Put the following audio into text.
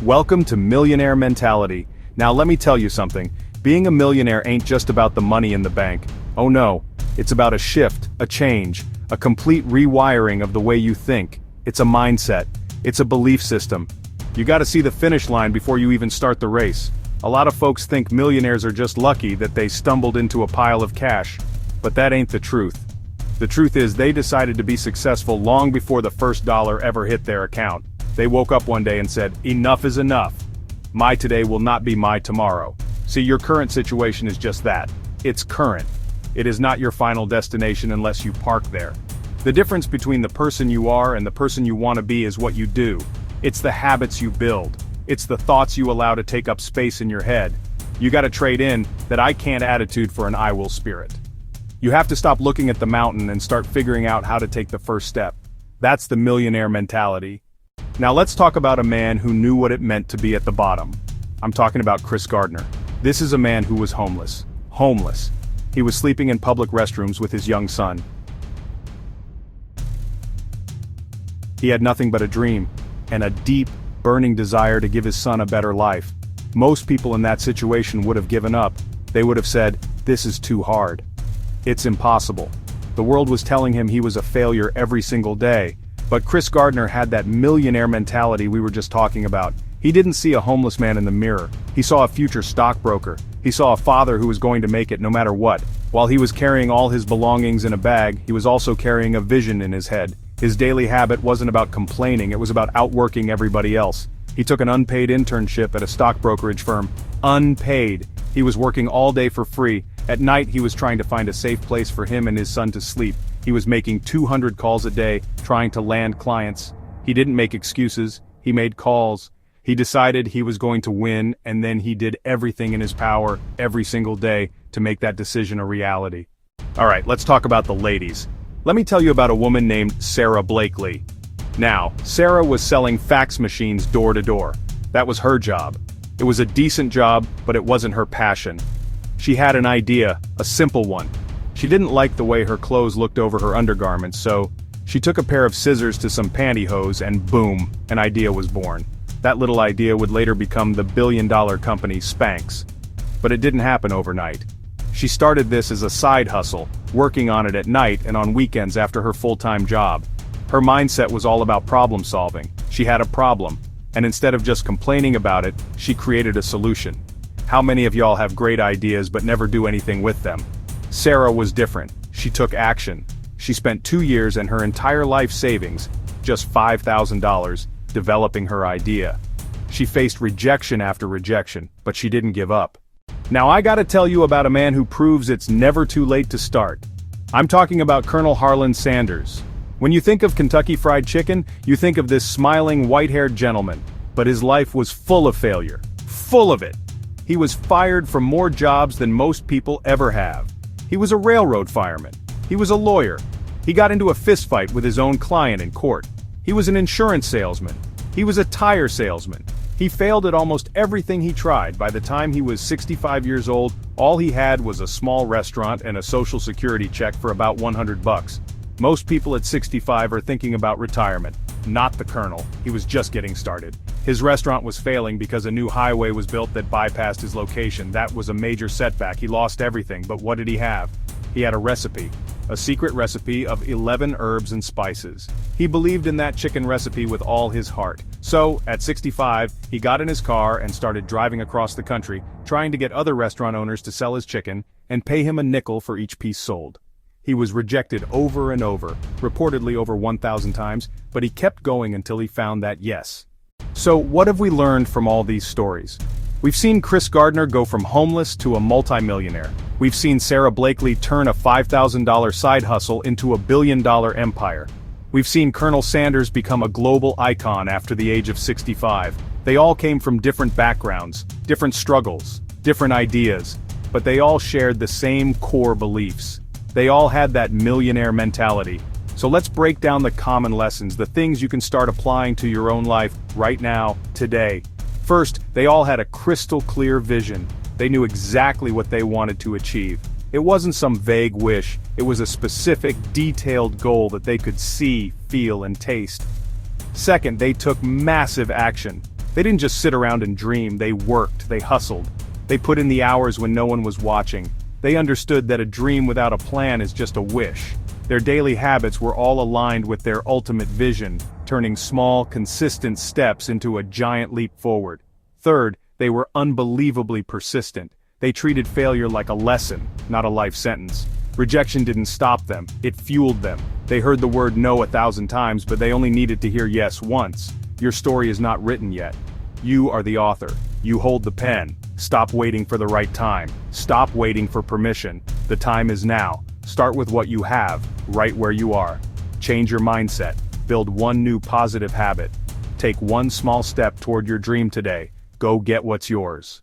Welcome to Millionaire Mentality. Now let me tell you something. Being a millionaire ain't just about the money in the bank. Oh no, it's about a shift, a change, a complete rewiring of the way you think. It's a mindset. It's a belief system. You gotta see the finish line before you even start the race. A lot of folks think millionaires are just lucky that they stumbled into a pile of cash. But that ain't the truth. The truth is they decided to be successful long before the first dollar ever hit their account. They woke up one day and said, enough is enough. My today will not be my tomorrow. See, your current situation is just that. It's current. It is not your final destination unless you park there. The difference between the person you are and the person you want to be is what you do. It's the habits you build. It's the thoughts you allow to take up space in your head. You gotta trade in that I can't attitude for an I will spirit. You have to stop looking at the mountain and start figuring out how to take the first step. That's the millionaire mentality. Now let's talk about a man who knew what it meant to be at the bottom. I'm talking about Chris Gardner. This is a man who was homeless. Homeless. He was sleeping in public restrooms with his young son. He had nothing but a dream, and a deep, burning desire to give his son a better life. Most people in that situation would have given up. They would have said, this is too hard. It's impossible. The world was telling him he was a failure every single day. But Chris Gardner had that millionaire mentality we were just talking about. He didn't see a homeless man in the mirror. He saw a future stockbroker. He saw a father who was going to make it no matter what. While he was carrying all his belongings in a bag, he was also carrying a vision in his head. His daily habit wasn't about complaining, it was about outworking everybody else. He took an unpaid internship at a stock brokerage firm. Unpaid. He was working all day for free. At night he was trying to find a safe place for him and his son to sleep. He was making 200 calls a day, trying to land clients. He didn't make excuses, he made calls. He decided he was going to win, and then he did everything in his power, every single day, to make that decision a reality. Alright, let's talk about the ladies. Let me tell you about a woman named Sarah Blakely. Now, Sarah was selling fax machines door to door. That was her job. It was a decent job, but it wasn't her passion. She had an idea, a simple one. She didn't like the way her clothes looked over her undergarments, so she took a pair of scissors to some pantyhose and boom, an idea was born. That little idea would later become the billion-dollar company Spanx. But it didn't happen overnight. She started this as a side hustle, working on it at night and on weekends after her full-time job. Her mindset was all about problem solving. She had a problem, and instead of just complaining about it, she created a solution. How many of y'all have great ideas but never do anything with them? Sarah was different. She took action. She spent 2 years and her entire life savings, just $5,000, developing her idea. She faced rejection after rejection, but she didn't give up. Now I gotta tell you about a man who proves it's never too late to start. I'm talking about Colonel Harlan Sanders. When you think of Kentucky Fried Chicken, you think of this smiling white-haired gentleman, but his life was full of failure. Full of it. He was fired from more jobs than most people ever have. He was a railroad fireman. He was a lawyer. He got into a fistfight with his own client in court. He was an insurance salesman. He was a tire salesman. He failed at almost everything he tried. By the time he was 65 years old, all he had was a small restaurant and a social security check for about $100. Most people at 65 are thinking about retirement. Not the Colonel. He was just getting started. His restaurant was failing because a new highway was built that bypassed his location. That was a major setback. He lost everything, but what did he have? He had a recipe. A secret recipe of 11 herbs and spices. He believed in that chicken recipe with all his heart. So, at 65, he got in his car and started driving across the country, trying to get other restaurant owners to sell his chicken and pay him a nickel for each piece sold. He was rejected over and over, reportedly over 1,000 times, but he kept going until he found that yes. So, what have we learned from all these stories? We've seen Chris Gardner go from homeless to a multimillionaire. We've seen Sarah Blakely turn a $5,000 side hustle into a billion-dollar empire. We've seen Colonel Sanders become a global icon after the age of 65. They all came from different backgrounds, different struggles, different ideas, but they all shared the same core beliefs. They all had that millionaire mentality. So let's break down the common lessons, the things you can start applying to your own life right now, today. First, they all had a crystal clear vision. They knew exactly what they wanted to achieve. It wasn't some vague wish, it was a specific, detailed goal that they could see, feel, and taste. Second, they took massive action. They didn't just sit around and dream, they worked, they hustled. They put in the hours when no one was watching. They understood that a dream without a plan is just a wish. Their daily habits were all aligned with their ultimate vision, turning small, consistent steps into a giant leap forward. Third, they were unbelievably persistent. They treated failure like a lesson, not a life sentence. Rejection didn't stop them, it fueled them. They heard the word no 1,000 times, but they only needed to hear yes once. Your story is not written yet. You are the author. You hold the pen. Stop waiting for the right time. Stop waiting for permission. The time is now. Start with what you have, right where you are. Change your mindset. Build one new positive habit. Take one small step toward your dream today. Go get what's yours.